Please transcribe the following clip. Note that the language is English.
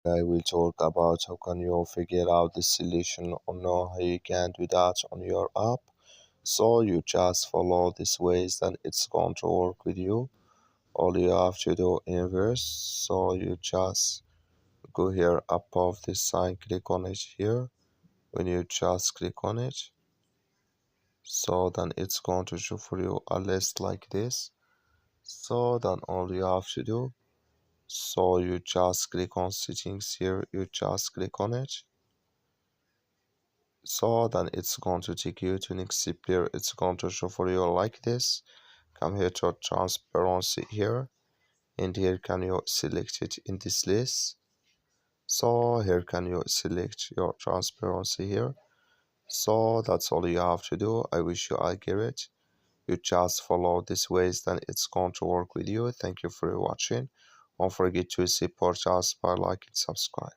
I will talk about how can you figure out the solution or know how you can do that on your app. So you just follow these ways and it's going to work with you. All you have to do inverse. So you just go here above this sign, click on it here. When you just click on it, so then it's going to show for you a list like this. So then all you have to do, so you just click on settings here, you just click on it. So then it's going to take you to next player. It's going to show for you like this. Come here to transparency here, and here can you select it in this list. So here can you select your transparency here. So that's all you have to do. I wish you all get it. You just follow these ways, then it's going to work with you. Thank you for watching. Don't forget to support us by liking and subscribe.